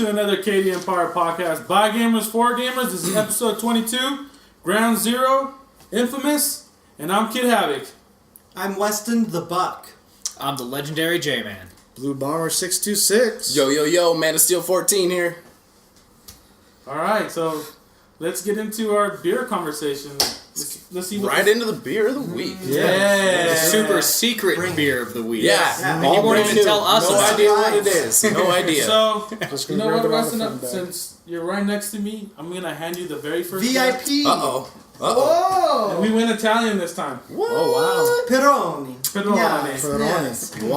to another KD Empire podcast. By gamers, for gamers. This is episode 22, Ground Zero, Infamous, and I'm Kid Havok. I'm WestonTheBuck. I'm the LedgendaryJMan. Blue Bomber 626. Yo, Man of Steel 14 here. Alright, so let's get into our beer conversation. Let's see what into the beer of the week. Yeah. The super secret beer of the week. Yeah. And you won't even tell us No about idea it. what it is. No idea. So, Just you gonna know what, grab it Weston? out of the front Since you're right next to me, I'm going to hand you the very first VIP. Uh-oh. Whoa. And we went Italian this time. What? Oh, Pepperoni. Pepperoni. Yes, wow. yes.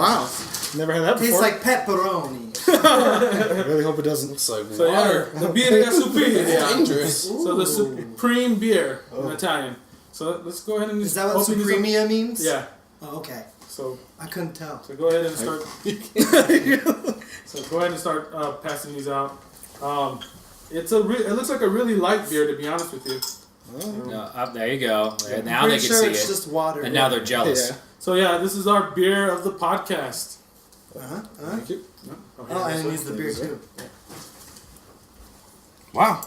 Wow. Never had that Tastes before. like pepperoni. I really hope it doesn't. Looks like So water. yeah, the beer superior. It's dangerous. So the supreme beer in Italian. So let's go ahead and Is that what open these up. supremia means? Yeah. Oh, okay. So I couldn't tell. go ahead and start. So go ahead and start passing these out. It looks like a really light beer, to be honest with you. No, there you go. Yeah. Now I'm they pretty can sure see it's it. just water. And now they're jealous. Yeah. So yeah, this is our beer of the podcast. Thank you. Oh, and it needs the beer too. Wow. I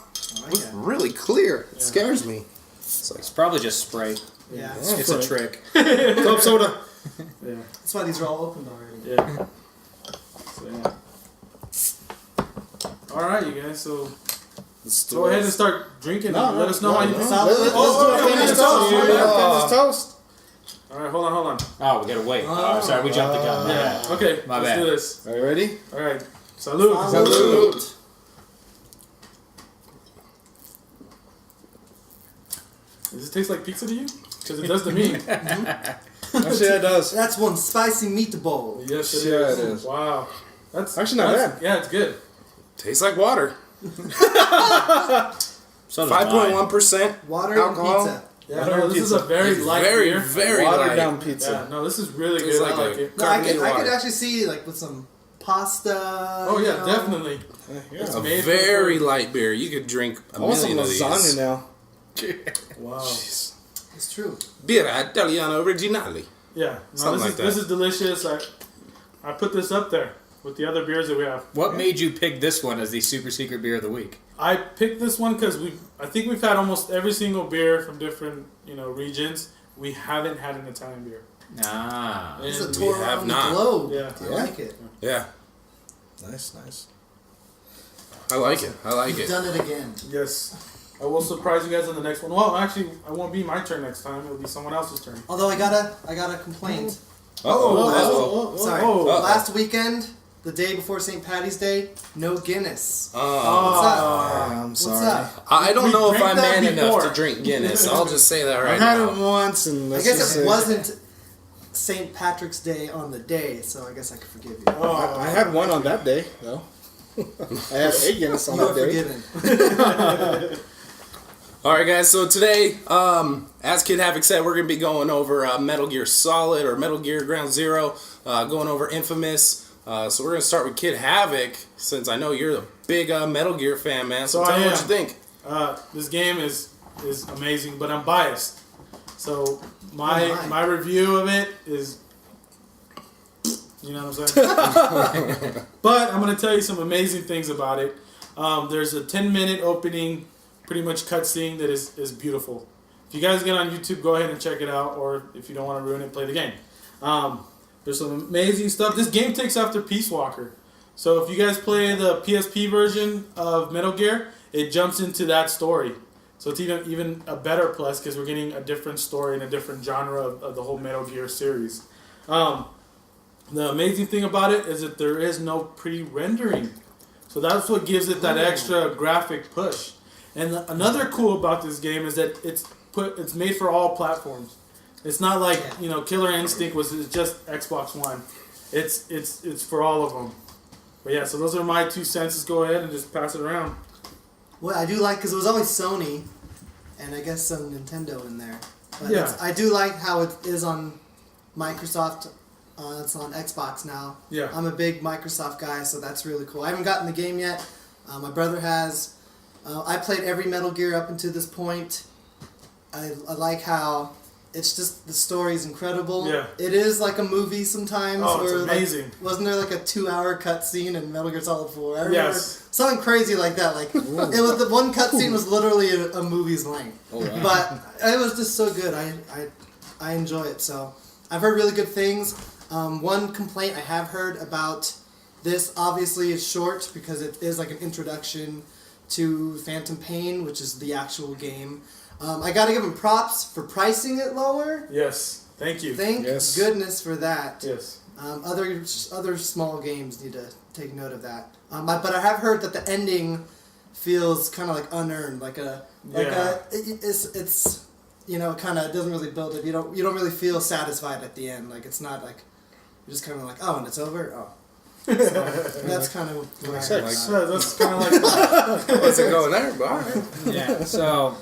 Looks like really clear. It scares me. It's probably just spray. Yeah. It's a trick. Club soda. Yeah. That's why these are all opened already. Yeah. So yeah. All right, you guys. So Let's go ahead and start drinking. No, Let us know how you no. think. Let's Oh, do a yeah, famous yeah, toast. yeah, yeah. Famous toast. All right, hold on. Oh, we gotta wait. Oh, sorry, we jumped the gun. Yeah. Okay. My let's bad. do this. Are you ready? All right. Salud. Salud. Does this taste like pizza to you? Because it does to me. Actually, it does. That's one spicy meatball. Yes, it Yeah, is. it is. Wow. That's Actually not bad. Yeah, it's good. Tastes like water. So does mine. 5.1% Water alcohol. and pizza. Yeah, Water no, and this is a pizza. very It's light very, beer. very Watered light. down pizza. Yeah, no, this is really Tastes good. I like like a- it. No, I Carbonated could water. actually see like with some pasta. Oh yeah, you know. definitely. Yeah. It's A made very for- light beer. You could drink a I want some million of lasagna these. now. Wow. Jeez. It's true. Birra Italiana Originale. Yeah, no, Something like that. This is delicious. I put this up there with the other beers that we have. What made you pick this one as the super secret beer of the week? I picked this one because I think we've had almost every single beer from different regions. We haven't had an Italian beer. Ah. It's a And tour we have around not. the globe. Yeah. I like it. Yeah. Nice, nice. I like it. I like You've it. done it again. Yes. I will surprise you guys on the next one. Well, actually, it won't be my turn next time. It'll be someone else's turn. Although I got a complaint. Uh-oh. Sorry. oh. Last weekend, the day before St. Patty's Day, no Guinness. Oh. What's up? I'm What's sorry. up? I don't We know if drank I'm that man enough before. to drink Guinness. I'll just say that I right had now. it once, and I let's guess just it say- wasn't St. Patrick's Day on the day, so I guess I could forgive you. I had one on that day, though. I had a Guinness on You are that day. forgiven. All right, guys. So today, as Kid Havok said, we're going to be going over Metal Gear Solid or Metal Gear Ground Zero, going over Infamous. So we're going to start with Kid Havok, since I know you're the big Metal Gear fan, man. So So tell I me what am. you think. This game is amazing, but I'm biased. So my Oh, my. my review of it is, you know what I'm saying? But I'm going to tell you some amazing things about it. There's a 10-minute opening, pretty much cutscene that is beautiful. If you guys get on YouTube, go ahead and check it out, or if you don't want to ruin it, play the game. There's some amazing stuff. This game takes after Peace Walker. So if you guys play the PSP version of Metal Gear, it jumps into that story. So it's even a better plus because we're getting a different story and a different genre of the whole Metal Gear series. The amazing thing about it is that there is no pre-rendering. So that's what gives it that extra graphic push. And another cool about this game is that it's made for all platforms. It's not like, Killer Instinct was just Xbox One. It's for all of them. But yeah, so those are my 2 cents. Let's go ahead and just pass it around. What I do like, because it was always Sony, and I guess some Nintendo in there. But Yeah. I do like how it is on Microsoft. It's on Xbox now. Yeah. I'm a big Microsoft guy, so that's really cool. I haven't gotten the game yet. My brother has. I played every Metal Gear up until this point. I like how it's just the story's incredible. Yeah. It is like a movie sometimes. Oh, it's where, amazing. Like, wasn't there like a 2-hour cutscene in Metal Gear Solid 4? I remember Yes. something crazy like that. Like it was the one cutscene was literally a movie's length. Oh, wow. But it was just so good. I enjoy it. So I've heard really good things. One complaint I have heard about this obviously is short because it is like an introduction to Phantom Pain, which is the actual game. I gotta give them props for pricing it lower. Yes. Thank you. Thank Yes. goodness for that. Yes. Other small games need to take note of that. But I have heard that the ending feels kind of like unearned, it's you know, kind of doesn't really build it. You don't really feel satisfied at the end. Like it's not like you're just kind of like, oh, and it's over. Oh. So that's kind of what I heard. So that's kind of like Wasn't going there, but all right. Yeah. So,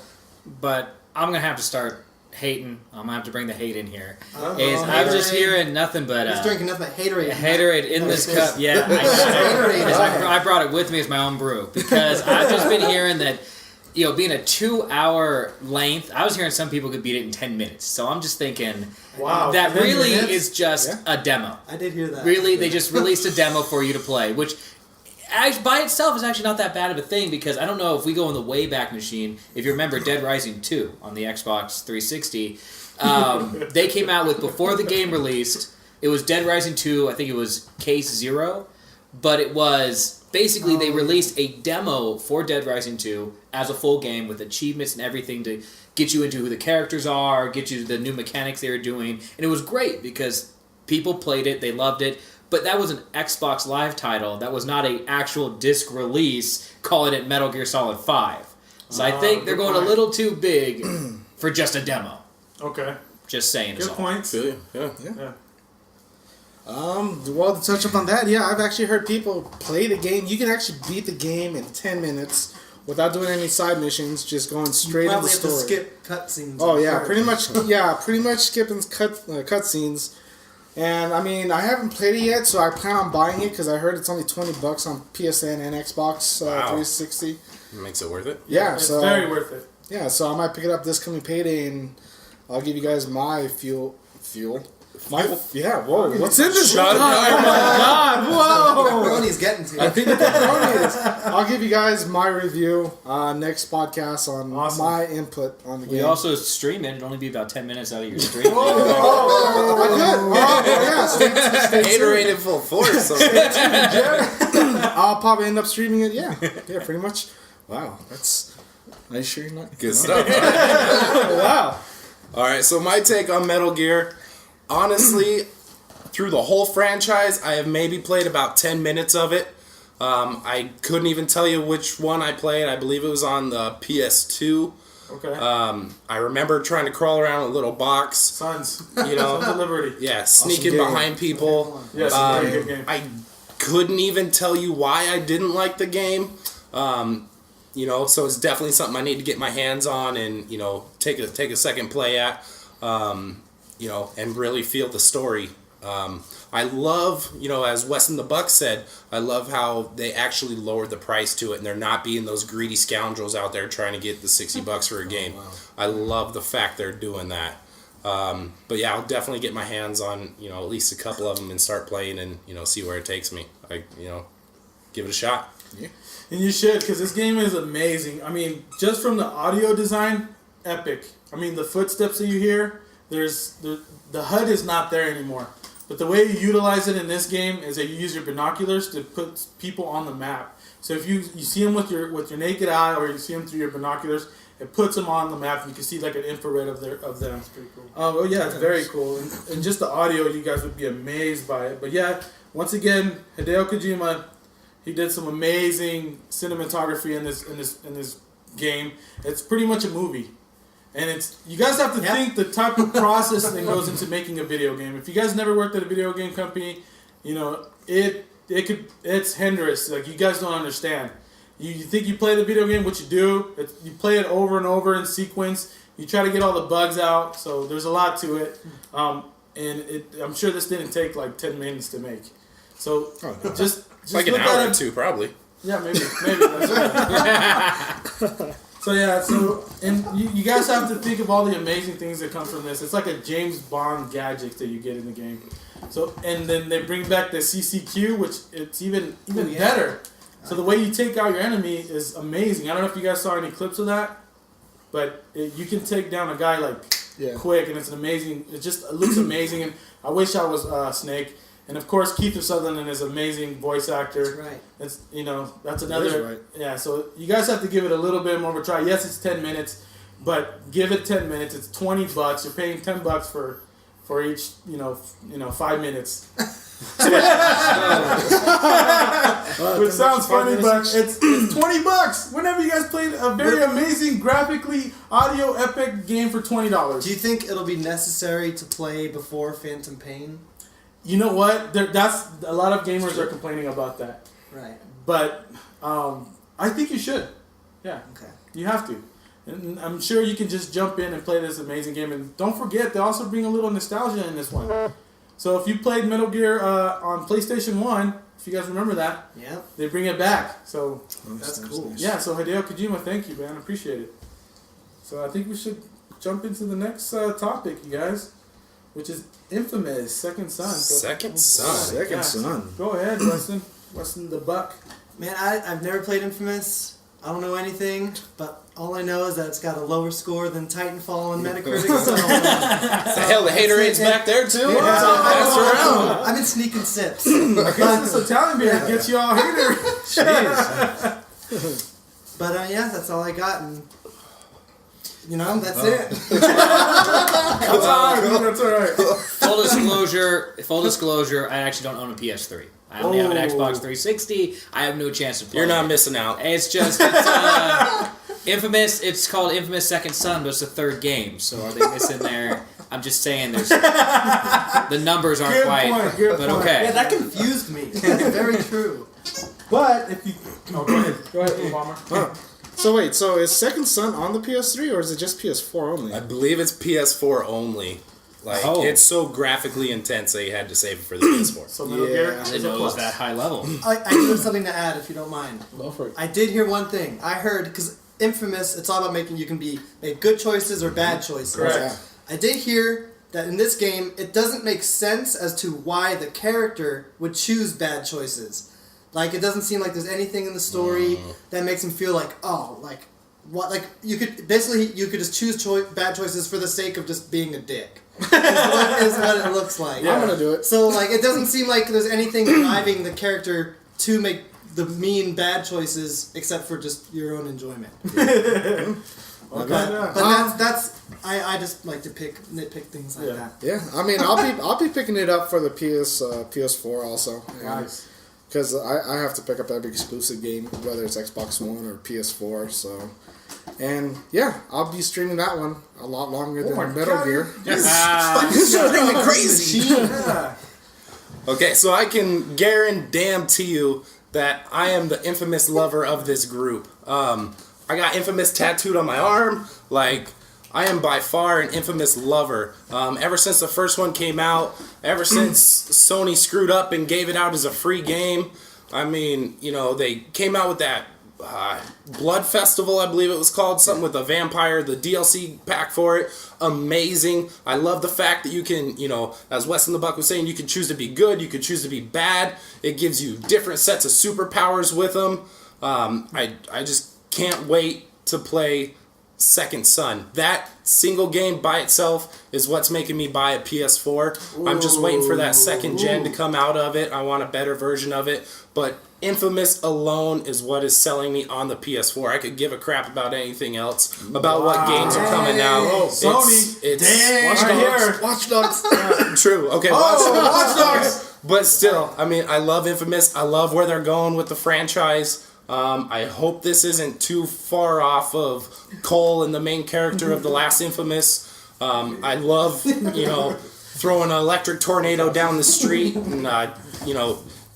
but I'm gonna have to start hating. I'm gonna have to bring the hate in here. I'm just hearing nothing but He's drinking nothing but Haterade. Haterade in this cup. Yeah, I brought it with me as my own brew because I've just been hearing that, you know, being a 2-hour length, I was hearing some people could beat it in 10 minutes. So I'm just thinking, wow. that 10 really minutes? is just a demo. I did hear that. Really, they just released a demo for you to play, which by itself is actually not that bad of a thing because I don't know if we go in the Wayback Machine, if you remember Dead Rising 2 on the Xbox 360, they came out with, before the game released, it was Dead Rising 2, I think it was Case 0, but it was, basically they released a demo for Dead Rising 2 as a full game with achievements and everything to get you into who the characters are, get you the new mechanics they were doing, and it was great because people played it, they loved it, but that was an Xbox Live title. That was not an actual disc release calling it Metal Gear Solid 5. So I think they're going a little too big for just a demo. Okay. Just saying. Good point. Feel you. Yeah. Well, to touch up on that, yeah, I've actually heard people play the game. You can actually beat the game in 10 minutes without doing any side missions, just going straight into the story. Probably have to skip cutscenes. Oh yeah, pretty much. Yeah, pretty much skipping cutscenes. And I mean, I haven't played it yet, so I plan on buying it because I heard it's only $20 on PSN and Xbox 360. Makes it worth it. Yeah, It's so very worth it. yeah, so I might pick it up this coming payday, and I'll give you guys my fuel. Whoa, what's in this? Shut up. Oh my God, whoa! Brony's getting to I it. think the pepperoni is. I'll give you guys my review next podcast on my input on the game. We also stream it. It'll only be about 10 minutes out of your stream. Haterade in full force. So. I'll probably end up streaming it. Yeah, pretty much. Wow, that's. Are you sure you're not? Good stuff. Wow. All right, so my take on Metal Gear, honestly, through the whole franchise, I have maybe played about 10 minutes of it. I couldn't even tell you which one I played. I believe it was on the PS2. Okay. I remember trying to crawl around a little box. Sons. You know, Sons of Liberty. yeah, sneaking game. behind people. Yes, very good game. I couldn't even tell you why I didn't like the game. You know, so it's definitely something I need to get my hands on and, you know, take a second play at, you know, and really feel the story. I love, you know, as WestonTheBuck said, I love how they actually lowered the price to it and they're not being those greedy scoundrels out there trying to get the $60 for a game. wow. I love the fact they're doing that. But yeah, I'll definitely get my hands on, you know, at least a couple of them and start playing and, you know, see where it takes me. You know, give it a shot. Yeah. And you should, because this game is amazing. I mean, just from the audio design, epic. I mean, the footsteps that you hear, the HUD is not there anymore. But the way you utilize it in this game is that you use your binoculars to put people on the map. So if you see them with your naked eye, or you see them through your binoculars, it puts them on the map, and you can see like an infrared of them. That's pretty cool. Oh yeah, it's very cool, and just the audio, you guys would be amazed by it. But yeah, once again, Hideo Kojima, he did some amazing cinematography in this game. It's pretty much a movie, and you guys have to think the type of process that goes into making a video game. If you guys never worked at a video game company, you know it's hindrance. Like, you guys don't understand. You think you play the video game, what you do, you play it over and over in sequence. You try to get all the bugs out, so there's a lot to it. And I'm sure this didn't take like 10 minutes to make. So just Like an look hour at or it. two, probably. Yeah, maybe. That's right. So yeah, and you guys have to think of all the amazing things that come from this. It's like a James Bond gadget that you get in the game. So and then they bring back the CCQ, which it's even better. So the way you take out your enemy is amazing. I don't know if you guys saw any clips of that, but you can take down a guy like quick, and it's amazing. It looks amazing, and I wish I was Snake. And of course, Keith Sutherland is an amazing voice actor. Right. It's that's another. Yeah. So you guys have to give it a little bit more of a try. Yes, it's 10 minutes, but give it 10 minutes. It's $20. You're paying $10 for each 5 minutes. Which sounds funny, but it's $20. Whenever you guys played a very amazing, graphically audio epic game for $20. Do you think it'll be necessary to play before Phantom Pain? You know what? That's a lot of gamers are complaining about that. Right. But I think you should. Yeah. Okay. You have to. And I'm sure you can just jump in and play this amazing game. And don't forget, they also bring a little nostalgia in this one. So if you played Metal Gear on PlayStation 1, if you guys remember that, they bring it back. So that's cool. Yeah, so Hideo Kojima, thank you, man. I appreciate it. So I think we should jump into the next topic, you guys, which is Infamous Second Son. Second Son. Go ahead, Weston the Buck. Man, I've never played Infamous. I don't know anything, but all I know is that it's got a lower score than Titanfall on Metacritic. Hell, the haterade's back there too. I've been sneaking sips. This Italian beer gets you all hater. But that's all I got, and that's it. That's all right. Full disclosure, I actually don't own a PS3. I only have an Xbox 360. I have no chance to play. You're not missing out. It's Infamous. It's called Infamous Second Son, but it's the third game. So are they missing there? I'm just saying, the numbers aren't quite. Good but point. okay. Yeah, that confused me. That's very true. But if you, go ahead, Bomber. So wait, is Second Son on the PS3 or is it just PS4 only? I believe it's PS4 only. It's so graphically intense that you had to save it for the PS4. So Metal Gear, I didn't know it was that high level. I do have something to add, if you don't mind. Go for it. I did hear one thing. I heard, because Infamous, it's all about you can make good choices or bad choices. Correct. I did hear that in this game, it doesn't make sense as to why the character would choose bad choices. It doesn't seem like there's anything in the story that makes him feel what? You could just choose bad choices for the sake of just being a dick. is what it looks like. Yeah. I'm gonna do it. So it doesn't seem like there's anything driving the character to make the mean bad choices except for just your own enjoyment. Okay. But that's I just like to nitpick things like that. Yeah, I mean I'll be picking it up for the PS4 also. Nice. Because I have to pick up every exclusive game, whether it's Xbox One or PS4. So, and yeah, I'll be streaming that one a lot longer than Metal Gear. You're crazy. Okay, so I can guarantee you that I am the Infamous lover of this group. I got Infamous tattooed on my arm. I am by far an Infamous lover. Ever since the first one came out, ever since Sony screwed up and gave it out as a free game, I mean, they came out with that Blood Festival, I believe it was called, something with a vampire, the DLC pack for it. Amazing. I love the fact that you can, as WestonTheBuck was saying, you can choose to be good, you can choose to be bad. It gives you different sets of superpowers with them. I just can't wait to play Second Son. That single game by itself is what's making me buy a PS4. I'm just waiting for that second gen to come out of it. I want a better version of it. But Infamous alone is what is selling me on the PS4. I could give a crap about anything else, about what games are coming out. Oh, Sony. Watch Dogs. True. Okay, Watch Dogs. But still, I mean, I love Infamous. I love where they're going with the franchise. I hope this isn't too far off of Cole and the main character of the last Infamous. I love, throwing an electric tornado down the street and,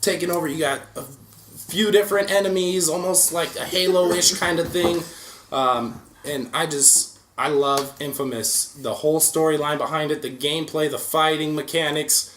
taking over. You got a few different enemies, almost like a Halo-ish kind of thing. And I love Infamous. The whole storyline behind it, the gameplay, the fighting mechanics.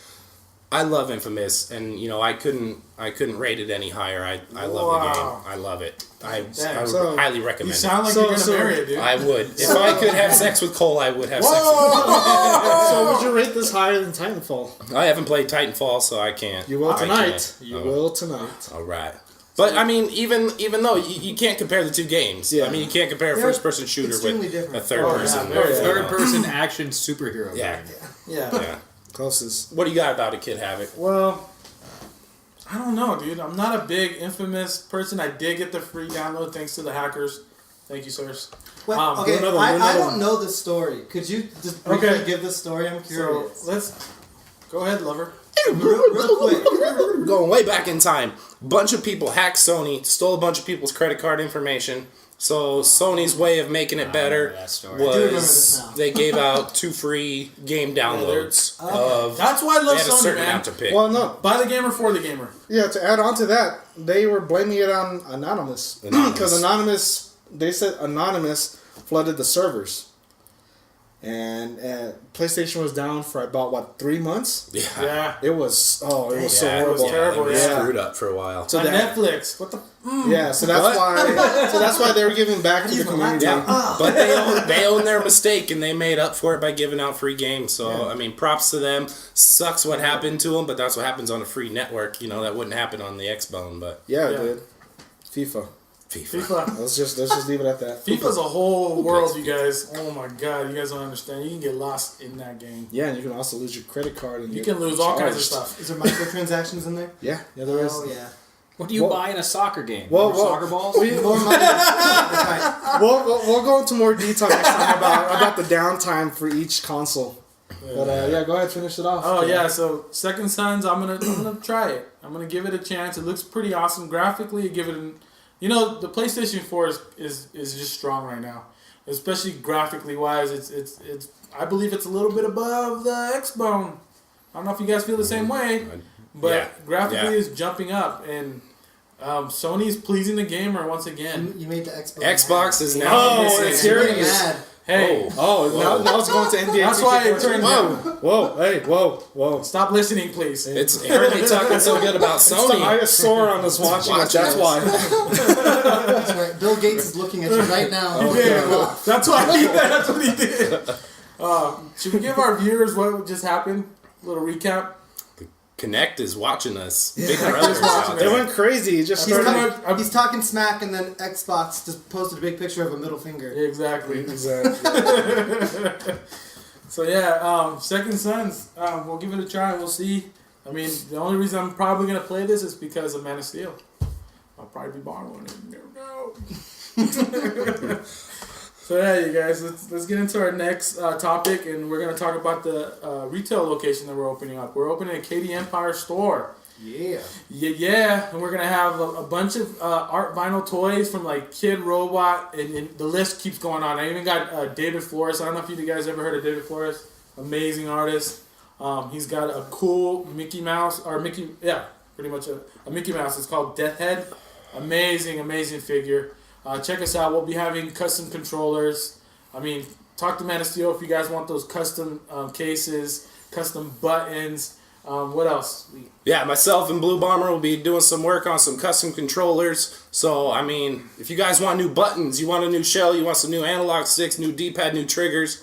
I love Infamous, and I couldn't rate it any higher. I love the game. I love it. I would highly recommend You it. sound like you're gonna marry it, dude. I would. If I could have sex with Cole, I would have sex with So would you rate this higher than Titanfall? Cole. I haven't played Titanfall, so I can't. You will I tonight. can't. You will tonight. All right. But I mean, even though you can't compare the two games. Yeah. I mean, you can't compare a first-person shooter extremely with different. a third-person. Third-person action superhero. Yeah. game. Yeah. Closest. What do you got about it, Kid Havoc? Well, I don't know, dude. I'm not a big Infamous person. I did get the free download thanks to the hackers. Thank you, sirs. Well, okay, another I one. don't know the story. Could you just briefly give the story? I'm curious. So let's go ahead, lover. real quick. Going way back in time, bunch of people hacked Sony, stole a bunch of people's credit card information. So Sony's way of making it better that story. I do remember was this now. they gave out 2 free game downloads of. That's why I They love had a Sony, certain man. amount to pick. Well, no. By the gamer, for the gamer. Yeah, to add on to that, they were blaming it on Anonymous. Because they said Anonymous flooded the servers. And PlayStation was down for about, 3 months? Yeah. It was so it was horrible. terrible, It was yeah. screwed up for a while. So On that- Netflix. What the? Yeah, so that's why they were giving back to the community. Yeah, but they own their mistake and they made up for it by giving out free games. So I mean, props to them. Sucks what happened to them, but that's what happens on a free network. That wouldn't happen on the Xbone. But Yeah, Yeah. it did. FIFA. FIFA. Let's just leave it at that. FIFA's a whole world, you guys. Oh my god, you guys don't understand. You can get lost in that game. Yeah, and you can also lose your credit card. And You get can lose all kinds of charged. stuff. Is there microtransactions in there? Yeah, there is. Oh, yeah. What do you Well- buy in a soccer game? Well, More well, soccer balls? More money. That's right. We'll go into more detail next time about the downtime for each console. But go ahead, finish it off. Oh yeah, so Second Sons, I'm gonna try it. I'm gonna give it a chance. It looks pretty awesome graphically. Give it the PlayStation 4 is just strong right now, especially graphically wise. It's I believe it's a little bit above the Xbone. I don't know if you guys feel the same way, but graphically is jumping up, and Sony's pleasing the gamer once again. You made the Xbox. Xbox is now. Oh, it's You're here. getting mad. Hey, Now it's going to NBA. that's why it turned. Whoa. Stop listening, please. It's apparently talking so good about I Sony. just sore on this watching. Watching That's it. why. That's right. Bill Gates is looking at you right now. Yeah, that's why that's what he did. Should we give our viewers what just happened? A little recap. Connect is watching us. Yeah. Big brothers out They there. went crazy. It just He's, started. he's talking smack, and then Xbox just posted a big picture of a middle finger. Yeah, exactly. Exactly. So yeah, Second Sons. We'll give it a try. We'll see. I mean, the only reason I'm probably gonna play this is because of Man of Steel. I'll probably be buying one. No. So yeah, you guys, let's get into our next topic, and we're gonna talk about the retail location that we're opening up. We're opening a KD Empire store. Yeah. Yeah, and we're gonna have a bunch of art vinyl toys from like Kid Robot, and the list keeps going on. I even got David Flores. I don't know if you guys ever heard of David Flores. Amazing artist. He's got a cool Mickey Mouse pretty much a Mickey Mouse. It's called Death Head. Amazing figure. Check us out. We'll be having custom controllers. I mean, talk to Man of Steel if you guys want those custom cases, custom buttons. What else? Yeah, myself and Blue Bomber will be doing some work on some custom controllers. So, I mean, if you guys want new buttons, you want a new shell, you want some new analog sticks, new D-pad, new triggers,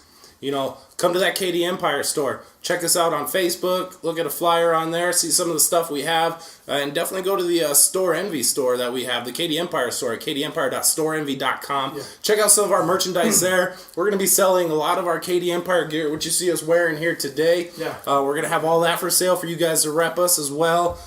come to that KD Empire store. Check us out on Facebook. Look at a flyer on there. See some of the stuff we have. And definitely go to the Store Envy store that we have, the KD Empire store at kdempire.storeenvy.com. Yeah. Check out some of our merchandise there. We're going to be selling a lot of our KD Empire gear, which you see us wearing here today. Yeah. We're going to have all that for sale for you guys to rep us as well.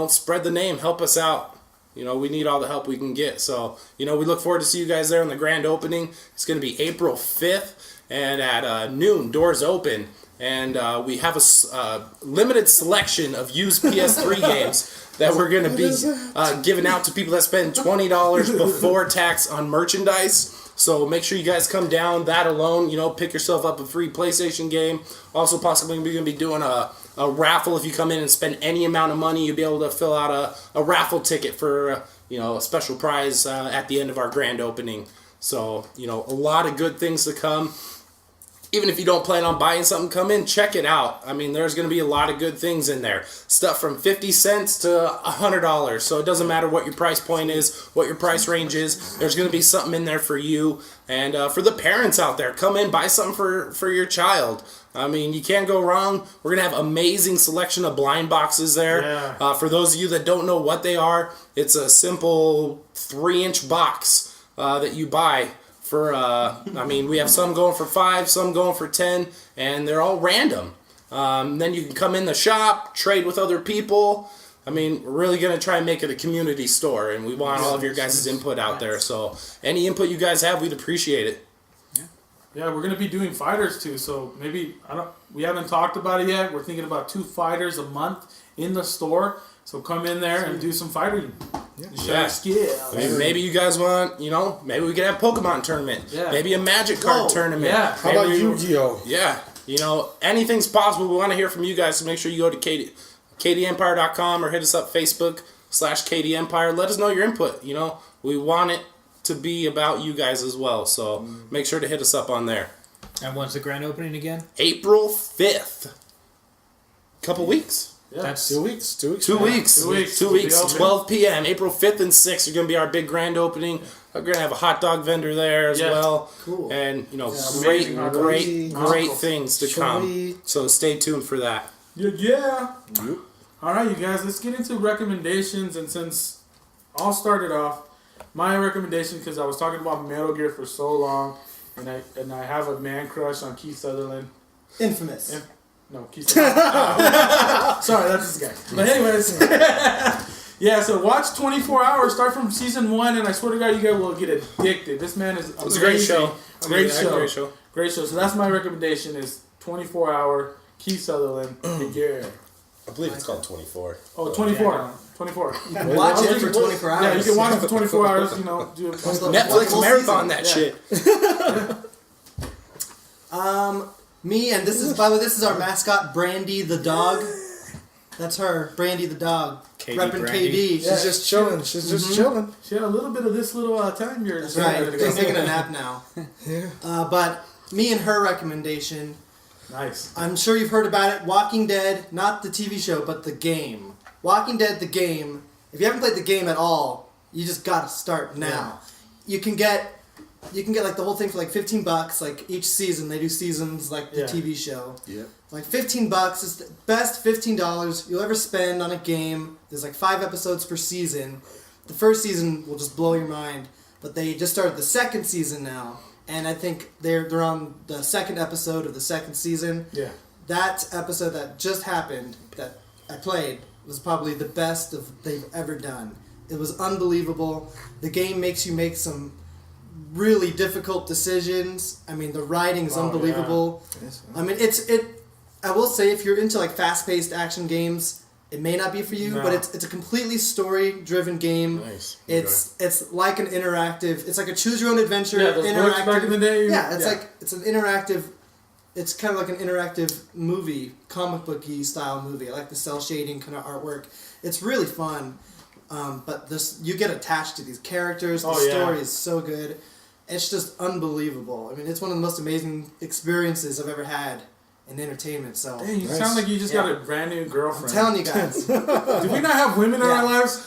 Spread the name. Help us out. We need all the help we can get. So, we look forward to see you guys there on the grand opening. It's going to be April 5th. And at noon, doors open. And we have a limited selection of used PS3 games that we're going to be giving out to people that spend $20 before tax on merchandise. So make sure you guys come down. That alone, pick yourself up a free PlayStation game. Also, possibly we're going to be doing a raffle. If you come in and spend any amount of money, you'll be able to fill out a raffle ticket for a special prize at the end of our grand opening. So, a lot of good things to come. even if you don't plan on buying something, come in, check it out. I mean, there's going to be a lot of good things in there. Stuff from 50 cents to $100. So it doesn't matter what your price point is, what your price range is. There's going to be something in there for you. And for the parents out there, come in, buy something for your child. I mean, you can't go wrong. We're going to have amazing selection of blind boxes there. Yeah. For those of you that don't know what they are, it's a simple 3-inch box that you buy. I mean, we have some going for 5, some going for 10, and they're all random. Then you can come in the shop, trade with other people. I mean, we're really going to try and make it a community store, and we want all of your guys' input out there. So any input you guys have, we'd appreciate it. Yeah, we're gonna be doing fighters too. So maybe we haven't talked about it yet. We're thinking about 2 fighters a month in the store. So come in there and do some fighting. Yeah. Skill. I mean, maybe you guys want, maybe we could have a Pokemon tournament. Yeah. Maybe a Magic card tournament. Yeah. How about Yu-Gi-Oh? Yeah. Anything's possible. We want to hear from you guys, so make sure you go to KDEmpire.com or hit us up Facebook/KDEmpire. Let us know your input. We want it to be about you guys as well. So make sure to hit us up on there. And when's the grand opening again? April 5th. Couple weeks. Yeah. That's 2 weeks. 2 weeks. 2 man. weeks. 2 weeks. 2 weeks. We'll be open. 12 p.m. April 5th and 6th are going to be our big grand opening. We're going to have a hot dog vendor there as well. Cool. And, amazing hot dogs. great things to come. Sweet. So stay tuned for that. Yeah. All right, you guys, let's get into recommendations. And since I'll start it off, my recommendation, because I was talking about Metal Gear for so long, and I have a man crush on Keith Sutherland. Infamous. No, Keith Sutherland. Sorry, that's this guy. But anyways, yeah. So watch 24 Hours. Start from season 1, and I swear to God, you guys will get addicted. This man is. It's a great show. Great show. Great show. Great show. So that's my recommendation: is 24 Hour Keith Sutherland. Yeah. I believe it's called 24. Oh, 24. 24. You can watch it for 24 hours. Yeah, you can watch it for 24 hours. Do Netflix whole marathon season. that shit. Me, and by the way, this is our mascot, Brandy the dog. That's her, Brandy the dog. KD Reppin' Brandy. KD. She's just chilling. She's just chilling. She had a little bit of this little time here. That's right. She's taking a nap now. Yeah. But me and her recommendation, Nice. I'm sure you've heard about it, Walking Dead, not the TV show, but the game. Walking Dead, the game. If you haven't played the game at all, you just gotta start now. You can get like the whole thing for like $15. Like each season, they do seasons like the TV show. Yeah. Like $15 is the best $15 you'll ever spend on a game. There's like 5 episodes per season. The first season will just blow your mind, but they just started the second season now, and I think they're on the second episode of the second season. Yeah. That episode that just happened that I played was probably the best they've ever done. It was unbelievable. The game makes you make some really difficult decisions. I mean, the writing is unbelievable. Yes, I mean, I will say, if you're into like fast-paced action games, it may not be for you, but it's a completely story-driven game. Nice. It's like an interactive. It's like a choose-your-own-adventure. Yeah, those books back in the day. Yeah, it's an interactive. It's kind of like an interactive movie, comic booky style movie. I like the cell shading kind of artwork. It's really fun, but you get attached to these characters. The story is so good. It's just unbelible. I mean, it's one of the most amazing experiences I've ever had in entertainment. So Dang, you sound like you just got a brand new girlfriend. I'm telling you guys, Do we not have women in our lives?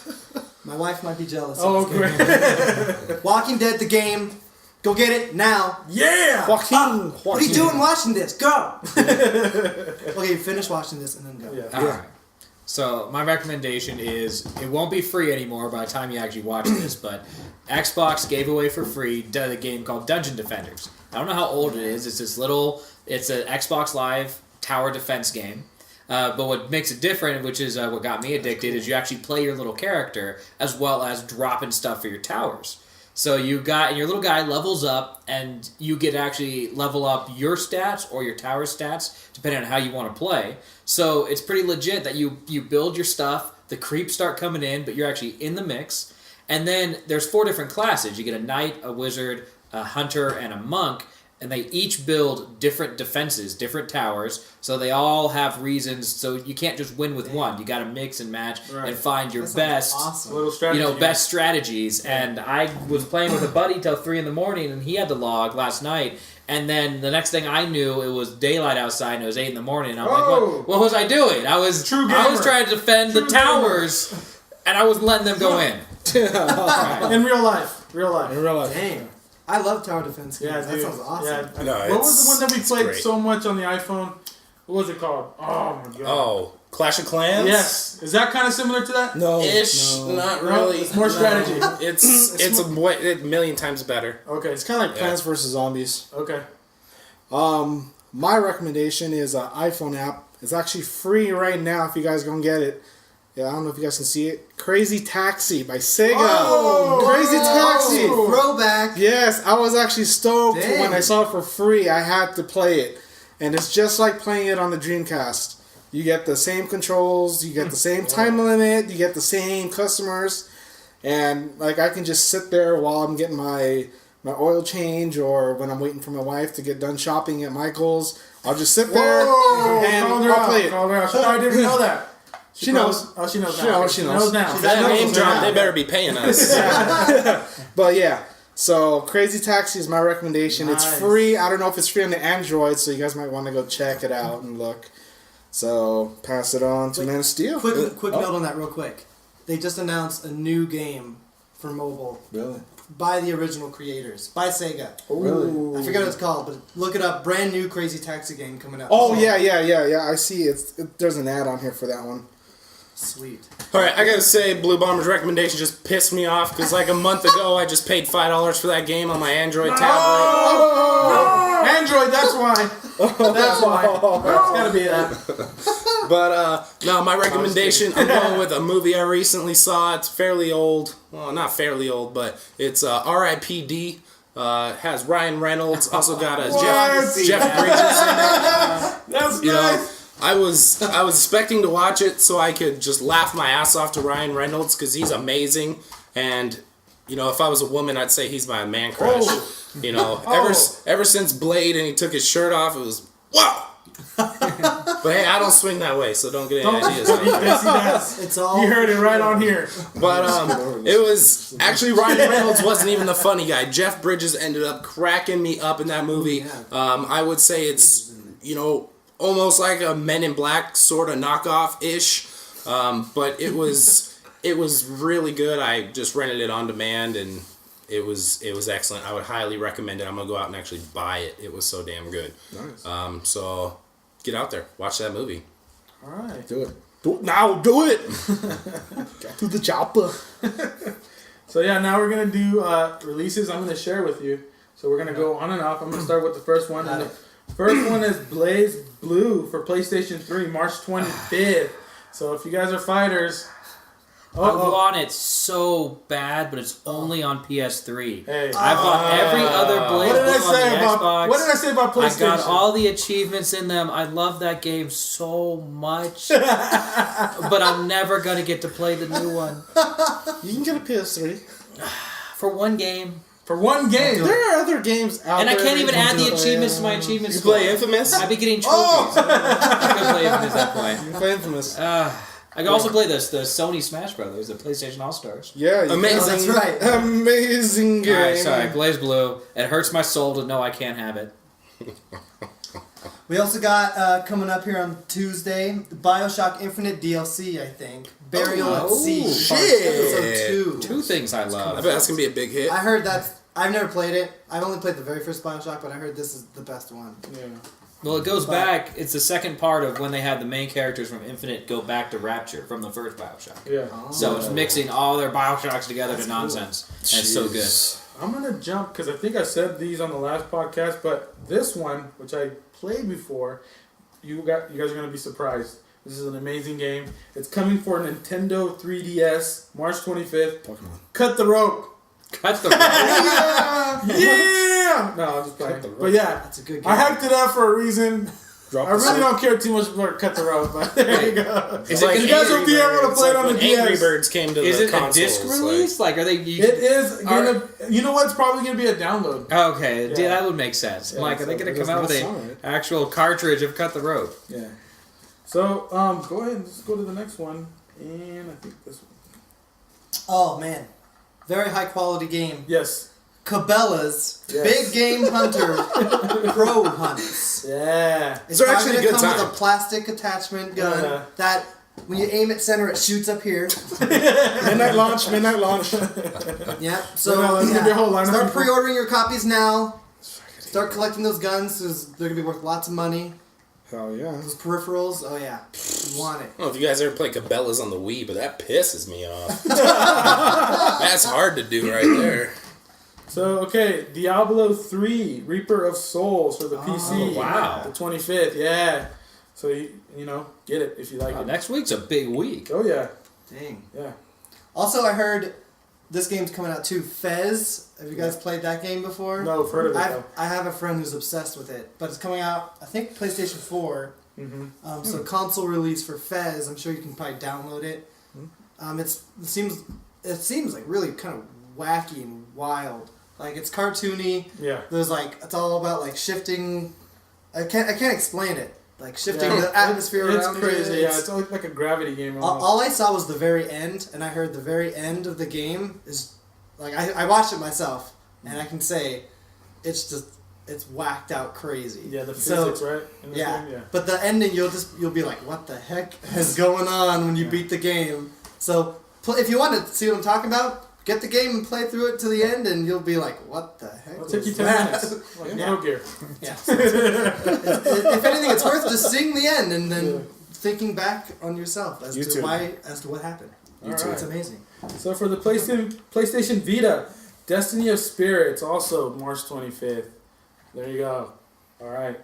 my wife might be jealous. Oh, of this game. Walking Dead, the game. Go get it now. Yeah! Joaquin. What are you doing watching this? Go! Okay, finish watching this and then go. Yeah. Alright. So my recommendation is, it won't be free anymore by the time you actually watch this, but Xbox gave away for free a game called Dungeon Defenders. I don't know how old it is. It's an Xbox Live tower defense game. But what makes it different, which is what got me addicted, is you actually play your little character as well as dropping stuff for your towers. So your little guy levels up, and you get to actually level up your stats or your tower stats, depending on how you want to play. So it's pretty legit that you build your stuff, the creeps start coming in, but you're actually in the mix. And then there's 4 different classes. You get a knight, a wizard, a hunter, and a monk, and they each build different defenses, different towers, so they all have reasons, so you can't just win with one. You got to mix and match and find your best, Awesome. Little strategy. best strategies. And I was playing with a buddy till 3 a.m, and he had to log last night, And then the next thing I knew, it was daylight outside and it was 8 in the morning. And I'm Oh. like, what was I doing? I was trying to defend the towers, and I wasn't letting them go in. In real life. In real life. Dang. I love tower defense games. Yeah, That dude. sounds awesome. Yeah. No, What was the one that we played great. so much on the iPhone? What was it called? Oh my god. Oh, Clash of Clans? Yes. Is that kind of similar to that? No. Ish, No. not No, really. it's more strategy. It's a million times better. Okay. It's kind of like Plants vs. Zombies. Okay. My recommendation is an iPhone app. It's actually free right now if you guys gonna get it. Yeah, I don't know if you guys can see it. Crazy Taxi by Sega. Oh, Crazy Taxi. Throwback. Yes, I was actually stoked Dang. when I saw it for free. I had to play it. And it's just like playing it on the Dreamcast. You get the same controls, you get the same time limit, you get the same customers, and like I can just sit there while I'm getting my oil change or when I'm waiting for my wife to get done shopping at Michael's. I'll just sit there and I'll play it. I didn't know that. She knows. Oh, she knows She now. knows, she knows. now. If that knows name what's drop, going they on. better be paying us. But yeah, so Crazy Taxi is my recommendation. Nice. It's free. I don't know if it's free on the Android, so you guys might want to go check it out and look. So pass it on to Man of Steel. Quick note on that, real quick. They just announced a new game for mobile Really? by the original creators, by Sega. Really? I forget what it's called, but look it up. Brand new Crazy Taxi game coming out. Oh yeah. I see. There's an ad on here for that one. Sweet. All right, I gotta say, Blue Bomber's recommendation just pissed me off because like a month ago, I just paid $5 for that game on my Android tablet. Android, that's why. That's why. It's gotta be that. But no, my recommendation, I'm going with a movie I recently saw. It's fairly old. Well, not fairly old, but it's R.I.P.D. Has Ryan Reynolds. Also got a Jeff Bridges in it. That's You nice. know, I was expecting to watch it so I could just laugh my ass off to Ryan Reynolds because he's amazing. And you know, if I was a woman, I'd say he's my man crush. You know, ever since Blade and he took his shirt off, it was wow. But hey, I don't swing that way, so don't get any ideas. Yes, he does. It's all. You heard it right on here. But it was actually Ryan Reynolds wasn't even the funny guy. Jeff Bridges ended up cracking me up in that movie. I would say it's almost like a Men in Black sort of knockoff ish, but it was really good. I just rented it on demand and it was excellent. I would highly recommend it. I'm gonna go out and actually buy it. It was so damn good. Nice. So get out there, watch that movie. All right. Do it. Do it now. Do it. Get to the chopper. So yeah, now we're gonna do releases. I'm gonna share with you. So we're gonna go on and off. I'm gonna start with the first one. And the first one is Blaze Blue for PlayStation 3, March 25th. So if you guys are fighters, I want it so bad, but it's only on PS3. Hey. I've got every other Blaze What did I Blue on say the about Xbox. What did I say about PlayStation? I got all the achievements in them. I love that game so much. But I'm never going to get to play the new one. You can get a PS3. For one game. For one game. There are other games out And there. I can't even that you add can the play. achievements to my achievements. You play Infamous? I'd be getting trophies. I could play Infamous at that You point. can play Infamous. I can also play the Sony Smash Brothers, the PlayStation All-Stars. Yeah. You Amazing. Oh, that's right. Amazing game. Alright, sorry, Blaze Blue. It hurts my soul to know I can't have it. We also got coming up here on Tuesday, the BioShock Infinite DLC, I think. Burial at Sea. shit. Episode 2. Two things I love. I bet that's gonna be a big hit. I heard that. I've never played it. I've only played the very first BioShock, but I heard this is the best one. Yeah. Well, it goes back. It's the second part of when they had the main characters from Infinite go back to Rapture from the first BioShock. Yeah. So it's mixing all their BioShocks together to nonsense. And it's so good. I'm gonna jump because I think I said these on the last podcast, but this one, which I played before, you guys are gonna be surprised. This is an amazing game. It's coming for Nintendo 3DS, March 25th. Pokemon. Cut the rope. Cut the Yeah. No, I'm just playing. But yeah, That's a good game. I hyped it up for a reason. Drop I the really soap. don't care too much for Cut the Rope, but there you go. It's like you guys will be able to Birds, play it like on the when Angry DS. Birds came to Is the it consoles. a disc release? Like, are they? It is gonna. You know what? It's probably gonna be a download. Oh, okay, Yeah. that would make sense. Yeah, Like, are they so going it to come out with does a not sound right. actual cartridge of Cut the Rope? Yeah. So go ahead and just go to the next one, and I think this one. Oh man, very high quality game. Yes. Cabela's Yes. Big Game Hunter Pro Hunts. Yeah. It's So not actually going to a good come time. with a plastic attachment gun Yeah. that when you aim it center, it shoots up here. Midnight launch. Yeah. So let's give you a whole line of start people. pre-ordering your copies now. Start collecting those guns because they're going to be worth lots of money. Hell yeah. Those peripherals, oh yeah, you want it. I don't know if you guys ever play Cabela's on the Wii, but that pisses me off. That's hard to do right there. So, okay, Diablo 3, Reaper of Souls for the PC. wow. The 25th, yeah. So, you know, get it if you like it. Next week's a big week. Oh, yeah. Dang. Yeah. Also, I heard this game's coming out too. Fez. Have you guys played that game before? No, I've heard of it, though. I have a friend who's obsessed with it, but it's coming out, I think, PlayStation 4. So console release for Fez. I'm sure you can probably download it. It seems like really kind of wacky and wild. Like it's cartoony. Yeah. There's like it's all about like shifting. I can't explain it. Like shifting Yeah. the atmosphere It's around crazy, you. yeah. It's like a gravity game. almost. All I saw was the very end, and I heard the very end of the game is like I watched it myself, and I can say it's whacked out crazy. Yeah, the So, physics, right? In this yeah. game? Yeah. But the ending, you'll be like, what the heck is going on when you beat the game? So if you want to see what I'm talking about, get the game and play through it to the end, and you'll be like, what the heck? It'll was take you 10 that? minutes. Like Yeah. Metal Gear. Yeah. If anything, it's worth just seeing the end and then thinking back on yourself as to what happened. It's amazing. So for the PlayStation Vita, Destiny of Spirits, also March 25th. There you go. All right.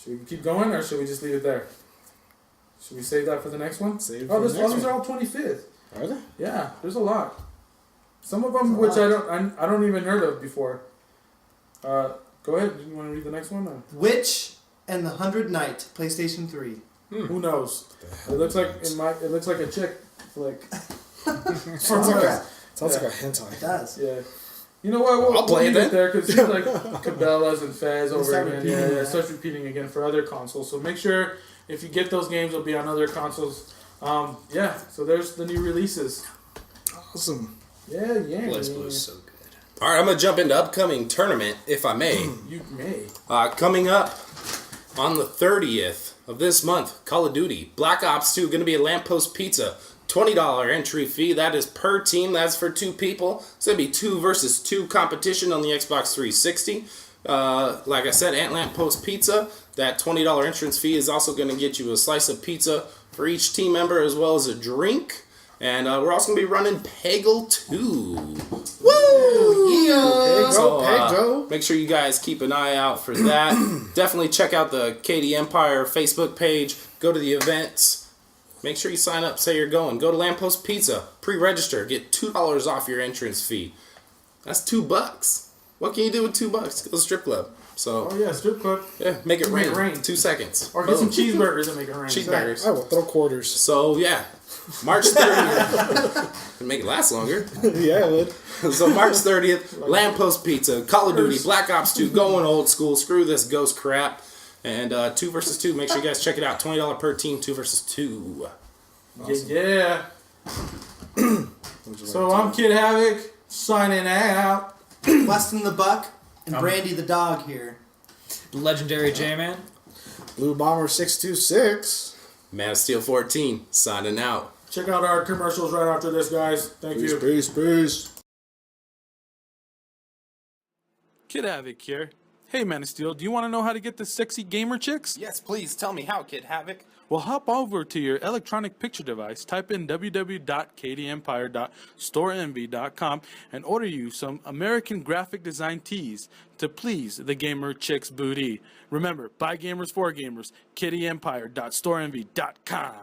Should we keep going, or should we just leave it there? Should we save that for the next one? Save it Oh, for the next these one. are all 25th. Are they? Yeah, there's a lot. Some of them which I don't even heard of before. Go ahead. Do you want to read the next one? Or? Witch and the 100 Knight, PlayStation 3. Who knows? It looks like it looks like a chick flick. Sounds like Yeah. a It hentai. does. Yeah. You know what? We'll play it leave then. there because it's like Cabela's and Fez over start again. repeating Yeah, that. it starts repeating again for other consoles. So make sure if you get those games, they'll be on other consoles. Yeah. So there's the new releases. Awesome. Yeah. Blissful is so good. All right, I'm going to jump into upcoming tournament, if I may. You may. Coming up on the 30th of this month, Call of Duty Black Ops 2, going to be a Lamppost Pizza. $20 entry fee. That is per team. That's for 2 people. It's going to be 2 versus 2 competition on the Xbox 360. Like I said, Ant Lamppost Pizza. That $20 entrance fee is also going to get you a slice of pizza for each team member as well as a drink. And we're also going to be running Peggle 2. Woo! Yeah. So, Peggle. make sure you guys keep an eye out for that. Definitely check out the KD Empire Facebook page. Go to the events. Make sure you sign up, say you're going. Go to Lamppost Pizza, pre-register, get $2 off your entrance fee. That's $2. What can you do with $2? Go to the strip club. So, Oh yeah, strip club. yeah, make it Make rain. it rain. 2 seconds. Or get some Boom. cheeseburgers and make it rain. Cheeseburgers. I will throw quarters. So, yeah, March 30th. Make it last longer. Yeah, I would. So, March 30th, Lamppost Pizza, Call of Duty, Black Ops 2, going old school. Screw this ghost crap. And 2 versus 2. Make sure you guys check it out. $20 per team, 2 versus 2. Awesome. Yeah. So I'm Kid Havok, signing out. Weston the Buck and Brandy the dog here. LedgendaryJMan. Blue Bomber 626. Man of Steel 14, signing out. Check out our commercials right after this, guys. Thank you. Peace. Kid Havok here. Hey, Man of Steel, do you want to know how to get the sexy gamer chicks? Yes, please tell me how, Kid Havok. Well, hop over to your electronic picture device, type in www.kdempire.storeenvy.com and order you some American graphic design tees to please the gamer chick's booty. Remember, by gamers for gamers, kdempire.storeenvy.com.